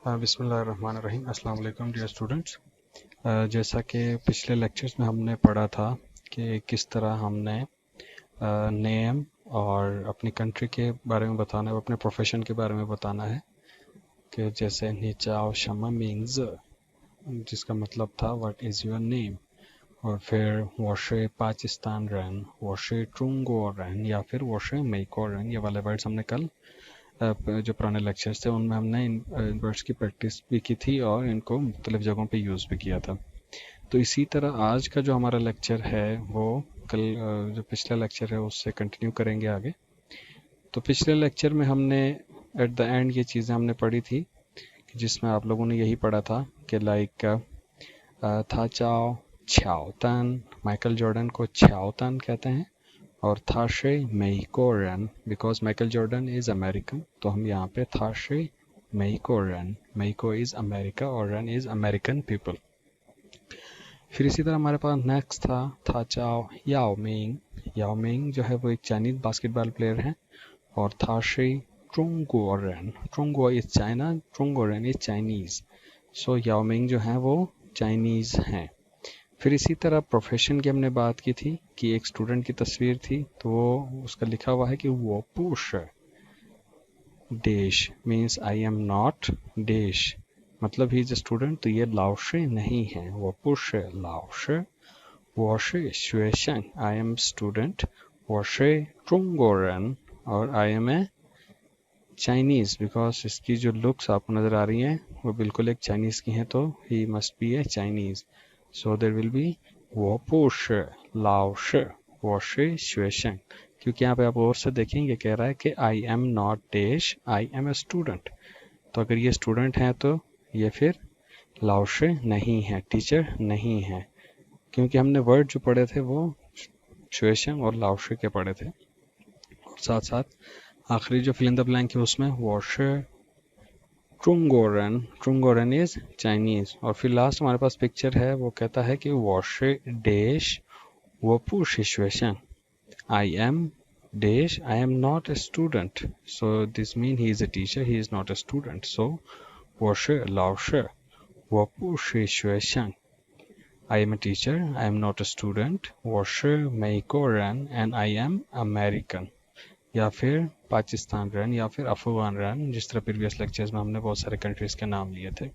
बिस्मिल्लाहिर्रहमानिर्रहीम। अस्सलाम वालेकुम डियर स्टूडेंट्स। जैसा कि पिछले लेक्चर्स में हमने पढ़ा था कि किस तरह हमने नेम और अपनी कंट्री के बारे में बताना है, अपने प्रोफेशन के बारे में बताना है। कि जैसे नीचाओ शमा मीन्स, जिसका मतलब था व्हाट इज़ योर नेम, और फिर वॉशे पाकिस्तान रन, वॉशे ट्रुंगो रन, या फिर वॉशे मेको रन। ये वाले वर्ड्स हमने कल जो पुराने लेक्चर्स थे उनमें हमने इन वर्ड्स की प्रैक्टिस भी की थी और इनको मुख्तलिफ जगहों पे यूज़ भी किया था। तो इसी तरह आज का जो हमारा लेक्चर है वो कल जो पिछला लेक्चर है उससे कंटिन्यू करेंगे आगे। तो पिछले लेक्चर में हमने एट द एंड ये चीज़ें हमने पढ़ी थी कि जिसमें आप लोगों ने यही पढ़ा था कि लाइक था चाओ छाओ तन, माइकल जॉर्डन को छाओ तन कहते हैं, और थाशे मेइको रन, because Michael Jordan is American, तो हम यहाँ पे थाशे मेइको रन, मेइको इज़ अमेरिका और रन इज़ अमेरिकन पीपल। फिर इसी तरह हमारे पास नेक्स्ट था चाओ याओ मिंग। याओ मिंग जो है वो एक चाइनीज़ बास्केटबॉल प्लेयर है, और थाशे ट्रुंगो रन, ट्रुंगो इज़ चाइना, ट्रुंगो रन is Chinese. So Yao Ming जो है वो चाइनीज़ हैं। फिर इसी तरह प्रोफेशन की हमने बात की थी कि एक स्टूडेंट की तस्वीर थी, तो वो उसका लिखा हुआ है कि वो push dash means I am not dash, मतलब ही इज अ स्टूडेंट, तो ये लाओशे नहीं है। वो पुश लाओशे, वॉशे शुएशन आई एम स्टूडेंट, वॉशे ट्रुंगोरन, और I am a Chinese, because इसकी जो लुक्स आपको नज़र आ रही हैं वो बिल्कुल एक चाइनीज़ की हैं, तो he must be A Chinese. So there will be वो पुश लाओश वॉशे शुएशन, क्योंकि यहाँ पे आप और से देखें ये कह रहा है कि आई एम नॉट डेश, आई एम ए स्टूडेंट। तो अगर ये स्टूडेंट हैं तो ये फिर लाओशे नहीं है, टीचर नहीं है, क्योंकि हमने वर्ड जो पढ़े थे वो शुएशन और लाओशे के पढ़े थे। और साथ साथ आखिरी जो फिल इन द ब्लैंक है उसमें वॉशे ट्रुंगोरन, ट्रुंगोरन इज चाइनीज। और फिर लास्ट हमारे पास पिक्चर है, वो कहता है कि वॉशे डेश वपू सिचुएशन, आई एम डेश, I am not a student, so this mean he is a teacher, he is not a student. So 我是老师，我不是学生。 I am a teacher, I am not a student. 我是美国人 and I am American. या फिर Pakistan run, या फिर Afghan run, जिस तरह previous lectures में हमने बहुत सारे कंट्रीज के नाम लिए थे।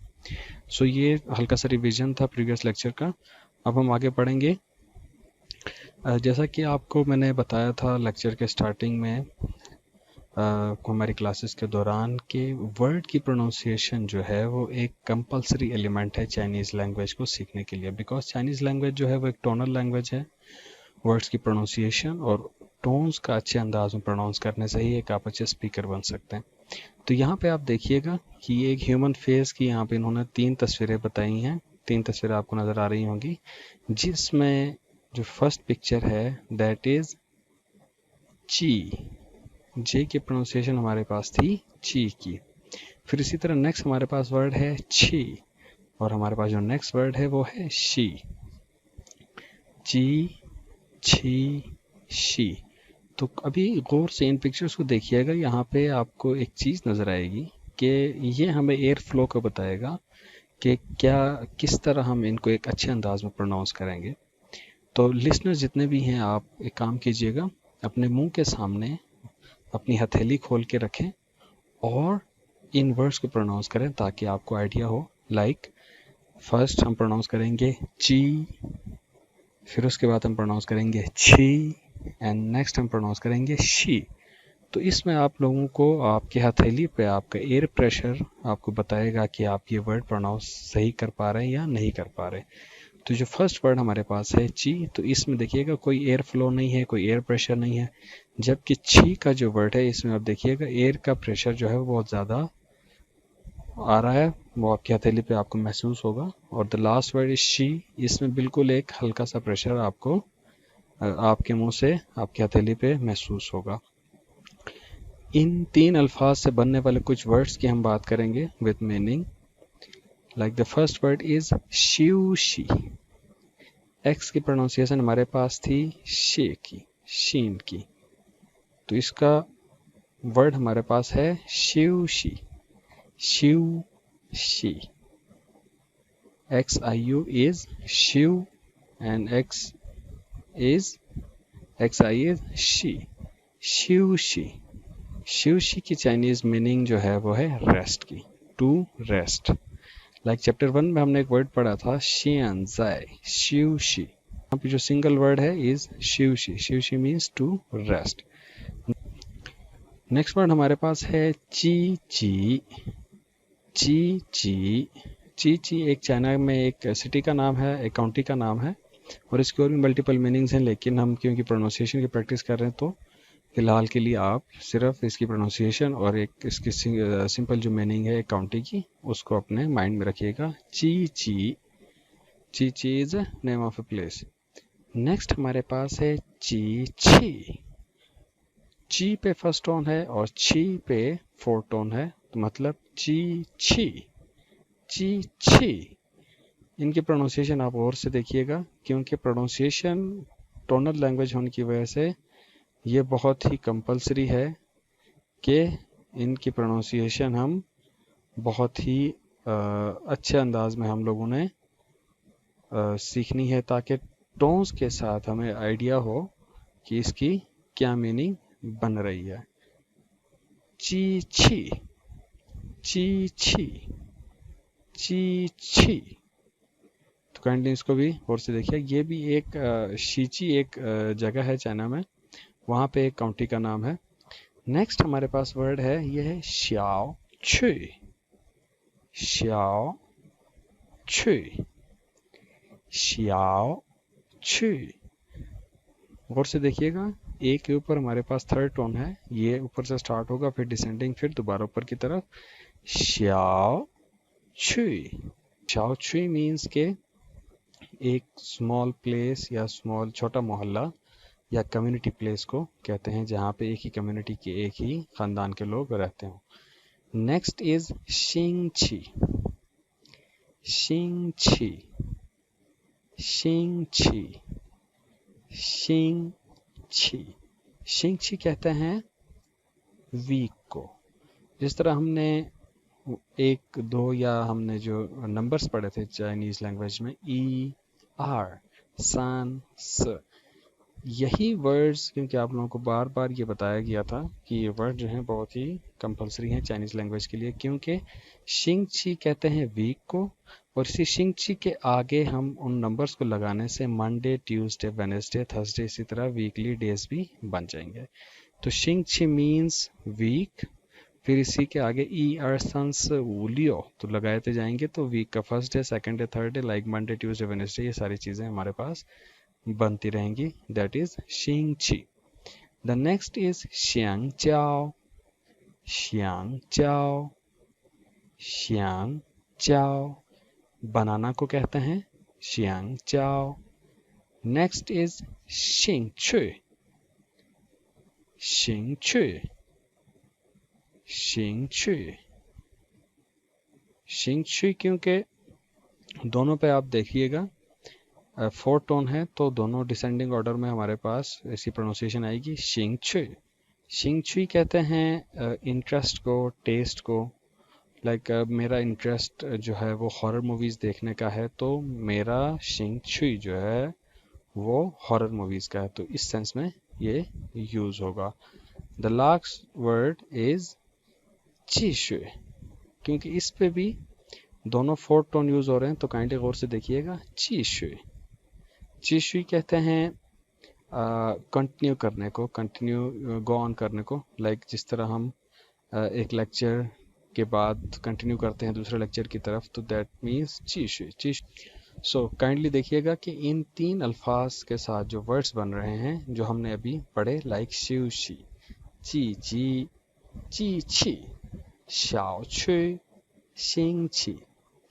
सो ये हल्का सा रिवीजन था प्रीवियस लेक्चर का। अब हम आगे पढ़ेंगे। जैसा कि आपको मैंने बताया था लेक्चर के स्टार्टिंग में हमारी क्लासेस के दौरान कि वर्ड की प्रोनाउंसिएशन जो है वो एक कंपलसरी एलिमेंट है चाइनीज़ लैंग्वेज को सीखने के लिए, बिकॉज चाइनीज़ लैंग्वेज जो है वो एक टोनल लैंग्वेज है। वर्ड्स की प्रोनाउंसिएशन और टोन्स का अच्छे अंदाज में प्रोनाउंस करने से ही एक आप अच्छे स्पीकर बन सकते हैं। तो यहाँ पे आप देखिएगा कि ये एक ह्यूमन फेस की यहाँ पे इन्होंने 3 तस्वीरें बताई हैं। 3 तस्वीरें आपको नज़र आ रही होंगी, जिसमें जो फर्स्ट पिक्चर है दैट इज ची। जे की प्रोनाउंसिएशन हमारे पास थी ची की। फिर इसी तरह नेक्स्ट हमारे पास वर्ड है छी, और हमारे पास जो नेक्स्ट वर्ड है वो है शी। ची छी शी। तो अभी गौर से इन पिक्चर्स को देखिएगा, यहाँ पे आपको एक चीज़ नज़र आएगी कि ये हमें एयर फ्लो को बताएगा कि क्या किस तरह हम इनको एक अच्छे अंदाज में प्रोनाउंस करेंगे। तो लिसनर जितने भी हैं, आप एक काम कीजिएगा, अपने मुंह के सामने अपनी हथेली खोल के रखें और इन वर्ड्स को प्रोनाउंस करें ताकि आपको आइडिया हो। लाइक फर्स्ट हम प्रोनाउंस करेंगे ची, फिर उसके बाद हम प्रोनाउंस करेंगे छी, एंड नेक्स्ट हम प्रोनाउंस करेंगे शी। तो इसमें आप लोगों को आपकी हथेली पे आपका एयर प्रेशर आपको बताएगा कि आप ये वर्ड प्रोनाउंस सही कर पा रहे हैं या नहीं कर पा रहे। तो जो फर्स्ट वर्ड हमारे पास है ची, तो इसमें देखिएगा कोई एयर फ्लो नहीं है, कोई एयर प्रेशर नहीं है। जबकि छी का जो वर्ड है इसमें आप देखिएगा एयर का प्रेशर जो है वो बहुत ज़्यादा आ रहा है, वो आपकी हथेली पे आपको महसूस होगा। और the last word is she, इसमें बिल्कुल एक हल्का सा प्रेशर आपको आपके मुंह से आपकी हथेली पे महसूस होगा। इन 3 अल्फाज से बनने वाले कुछ वर्ड्स की हम बात करेंगे with meaning. Like the first word is शिवशी। एक्स की प्रोनाउंसिएशन हमारे पास थी शे की, शीन की, तो इसका वर्ड हमारे पास है शिवशी। शिव she. XIU is shiu and is she. शिव शी. शिव शी की चाइनीज मीनिंग जो है वो है रेस्ट की, टू रेस्ट. लाइक चैप्टर 1 में हमने एक वर्ड पढ़ा था शियन जाय, शिव शी. यहाँ पे जो सिंगल वर्ड है इज शिव शी. शिव शी means to rest. Next word हमारे पास है ची ची. ची ची. ची ची एक चाइना में एक सिटी का नाम है, एक काउंटी का नाम है, और इसके और भी मल्टीपल मीनिंग्स हैं, लेकिन हम क्योंकि प्रोनाउंसिएशन की प्रैक्टिस कर रहे हैं तो फिलहाल के लिए आप सिर्फ इसकी प्रोनाउंसिएशन और एक इसकी सिंपल जो मीनिंग है एक काउंटी की उसको अपने माइंड में रखिएगा. ची ची. ची ची is name of a place. Next हमारे पास है ची छी. ची पे फर्स्ट टोन है और छी पे फोर्थ टोन है, तो मतलब ची छी. ची छी. इनकी प्रोनाउंसिएशन आप और से देखिएगा, क्योंकि प्रोनाउंसिएशन टोनल लैंग्वेज होने की वजह से ये बहुत ही कंपलसरी है कि इनकी प्रोनाउंसिएशन हम बहुत ही अच्छे अंदाज में हम लोगों ने सीखनी है, ताकि टोन्स के साथ हमें आइडिया हो कि इसकी क्या मीनिंग बन रही है. ची छी. ची छी. ची छी. तो काइंडली इसको भी और से देखिए. ये भी एक शीची एक जगह है चाइना में, वहाँ पे एक काउंटी का नाम है. नेक्स्ट हमारे पास वर्ड है, ये है श्याओ छुई. श्याओ छुई. श्याओ छुई. और से देखिएगा, एक के ऊपर हमारे पास थर्ड टोन है, ये ऊपर से स्टार्ट होगा फिर डिसेंडिंग फिर दोबारा ऊपर की तरफ. श्याओ छुई. श्याओ छुई मीन्स के एक स्मॉल प्लेस या स्मॉल छोटा मोहल्ला या कम्युनिटी प्लेस को कहते हैं, जहाँ पे एक ही कम्युनिटी के एक ही खानदान के लोग रहते हो. नेक्स्ट इज शिंग छी. शिंग छी. शिंग छी. शिंग छी. शिंग छी कहते हैं वीक को. जिस तरह हमने एक दो या हमने जो नंबर्स पढ़े थे चाइनीज लैंग्वेज में, ई आर सान स, यही वर्ड्स, क्योंकि आप लोगों को बार बार ये बताया गया था कि ये वर्ड जो हैं बहुत ही कंपलसरी हैं चाइनीज लैंग्वेज के लिए, क्योंकि शिंग छी कहते हैं वीक को, और इसी शिंग छी के आगे हम उन नंबर्स को लगाने से मंडे, ट्यूसडे, वेडनेसडे, थर्सडे, इसी तरह वीकली डेज भी बन जाएंगे. तो शिंग छी मीन्स वीक, फिर इसी के आगे ई आर संस वूलियो तो लगाते जाएंगे, तो वीक का first day, second day, third day, like Monday, Tuesday, Wednesday, ये सारी चीज़ें हमारे पास बनती रहेंगी. दैट इज शिंग छी. द नेक्स्ट इज श्यांग चाओ. श्यांग चाओ. श्यांग चाओ. बनाना को कहते हैं श्यांग चाओ. नेक्स्ट इज शिंग छुई. शिंग छुई. शिंग छुई. शिंग छुई क्योंकि दोनों पे आप देखिएगा फोर्थ टोन है, तो दोनों डिसेंडिंग ऑर्डर में हमारे पास ऐसी प्रोनाउंसिएशन आएगी शिंग छुई. शिंग छुई कहते हैं इंटरेस्ट को, टेस्ट को. लाइक मेरा इंटरेस्ट जो है वो हॉरर मूवीज़ देखने का है, तो मेरा शिंग छुई जो है वो हॉरर मूवीज़ का है, तो इस सेंस में ये यूज़ होगा. द लास्ट वर्ड इज ची शुई, क्योंकि इस पे भी दोनों फोर्थ टोन यूज़ हो रहे हैं, तो काइंडली गौर से देखिएगा. ची शुई. ची शुई कहते हैं कंटिन्यू करने को, कंटिन्यू गो ऑन करने को. लाइक जिस तरह हम एक लेक्चर के बाद कंटिन्यू करते हैं दूसरे लेक्चर की तरफ, तो दैट मीन्स ची शुई. सो काइंडली देखिएगा कि इन तीन अल्फाज के साथ जो वर्ड्स बन रहे हैं जो हमने अभी पढ़े, लाइक शिव शी, ची जी, ची छी, श्याओ छुई, शिंग छी,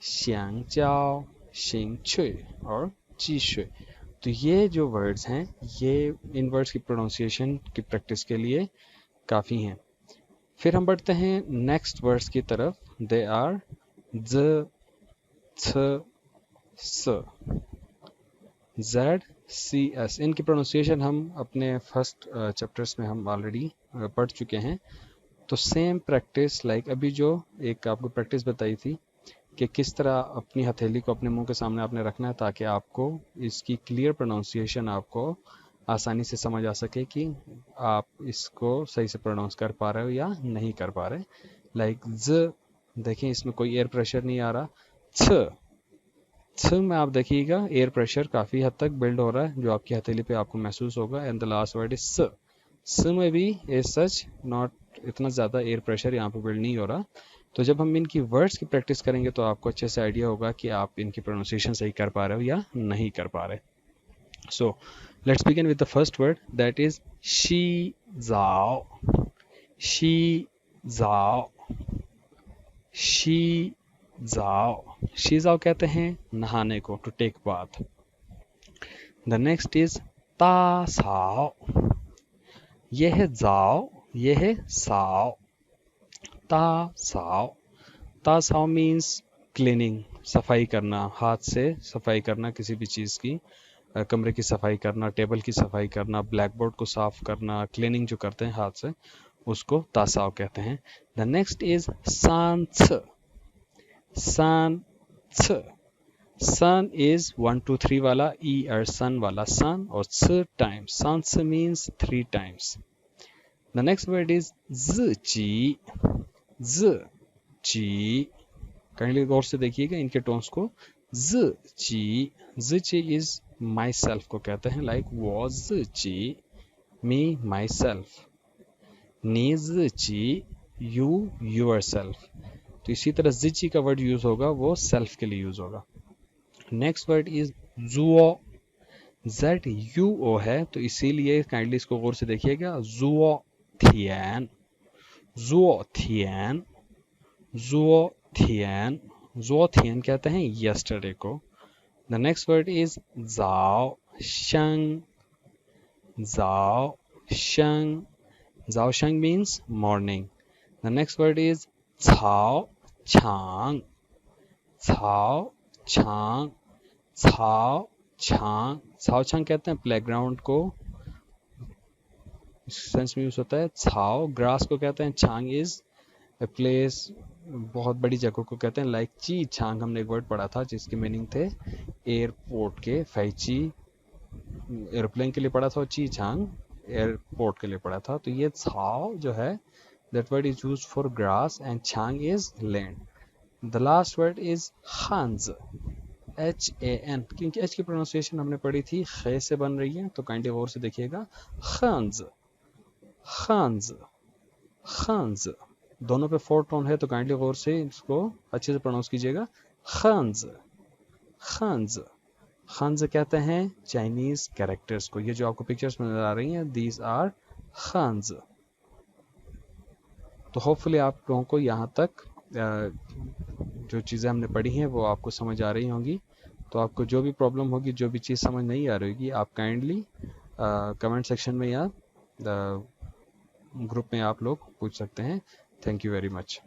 श्यांग चाओ, शिंग छुई और ची शुई. तो ये जो वर्ड्स हैं, ये इन वर्ड्स की प्रोनाउंसिएशन की प्रैक्टिस के लिए काफ़ी हैं. फिर हम बढ़ते हैं नेक्स्ट वर्ड्स की तरफ. दे आर ज, छ, स, जेड, सी, एस. इनकी प्रोनाउंसिएशन हम अपने फर्स्ट चैप्टर्स में हम ऑलरेडी पढ़ चुके हैं. तो सेम प्रैक्टिस, लाइक अभी जो एक आपको प्रैक्टिस बताई थी कि किस तरह अपनी हथेली को अपने मुंह के सामने आपने रखना है ताकि आपको इसकी क्लियर प्रोनाउंसिएशन आपको आसानी से समझ आ सके कि आप इसको सही से प्रोनाउंस कर पा रहे हो या नहीं कर पा रहे। लाइक ज, देखें इसमें कोई एयर प्रेशर नहीं आ रहा। छ, छ में आप देखिएगा एयर प्रेशर काफ़ी हद तक बिल्ड हो रहा है जो आपकी हथेली पे आपको महसूस होगा। And the last word is स, स में भी एज सच नॉट इतना ज़्यादा एयर प्रेशर यहाँ पे बिल्ड नहीं हो रहा। तो जब हम इनकी वर्ड्स की प्रैक्टिस करेंगे तो आपको अच्छे से आइडिया होगा कि आप इनकी प्रोनाउंसिएशन सही कर पा रहे हो या नहीं कर पा रहे। So let's begin with the first word that is शी जाओ, शी जाओ, शी जाओ। शी जाओ कहते हैं नहाने को, to take bath. The next is ता साओ, यह है जाओ, यह है साओ। ता साओ, ता साओ मीन्स क्लीनिंग, सफाई करना, हाथ से सफाई करना किसी भी चीज़ की, कमरे की सफाई करना, टेबल की सफाई करना, ब्लैक बोर्ड को साफ करना, क्लीनिंग जो करते हैं हाथ से उसको तासाव कहते हैं। द नेक्स्ट इज सान छ, सान छ। सन इज 1 2 3 वाला, ई और सन वाला सन, और छ टाइम्स, सान छ means 3 times. The next word is ज जी, ज जी। काइंडली गौर से देखिएगा इनके टोन्स को। ज जी इज माई सेल्फ को कहते हैं, लाइक वॉज जी, मी माई सेल्फ। नीज जी, यू यूर सेल्फ। तो इसी तरह जी का वर्ड यूज होगा वो सेल्फ के लिए यूज होगा। नेक्स्ट वर्ड इज जुओ, जेड यू ओ है तो इसीलिए काइंडली इसको गौर से देखिएगा। जुओ थियन, जुओ थियन, जुओ थियन, जुओ थियन कहते हैं यस्टरडे को। द नेक्स्ट वर्ड इज जाओ शंग, जाओ शंग, जाओ शंग means morning. The next word is छाओ छांग, छाओ छांग, छाओ छांग। छाओ छांग कहते हैं प्लेग्राउंड को, सेंस में यूज होता है। छाओ ग्रास को कहते हैं, छांग इज ए प्लेस, बहुत बड़ी जगह को कहते हैं। लाइक ची छांग हमने एक वर्ड पढ़ा था जिसके मीनिंग थे एयरपोर्ट के, फैची एरोप्लेन के लिए पढ़ा था और ची छांग एयरपोर्ट के लिए पढ़ा था। तो ये छाओ जो है that word is used for grass and छांग is land. The last word is हांज, HAN, क्योंकि एच की प्रोनाउंसिएशन हमने पढ़ी थी खे से बन रही है तो काइंडली गौर से देखिएगा। खांज, खांज, खांज, दोनों पे 4 टोन है तो काइंडली गौर से इसको अच्छे से प्रोनाउंस कीजिएगा। खांज, खांज, खांज कहते हैं चाइनीज कैरेक्टर्स को। ये जो आपको पिक्चर्स में नजर आ रही हैं दीज आर खांज। तो होपफुली आप लोगों को यहाँ तक जो चीज़ें हमने पढ़ी हैं वो आपको समझ आ रही होंगी। तो आपको जो भी प्रॉब्लम होगी, जो भी चीज़ समझ नहीं आ रही होगी, आप काइंडली कमेंट सेक्शन में या ग्रुप में आप लोग पूछ सकते हैं। Thank you very much.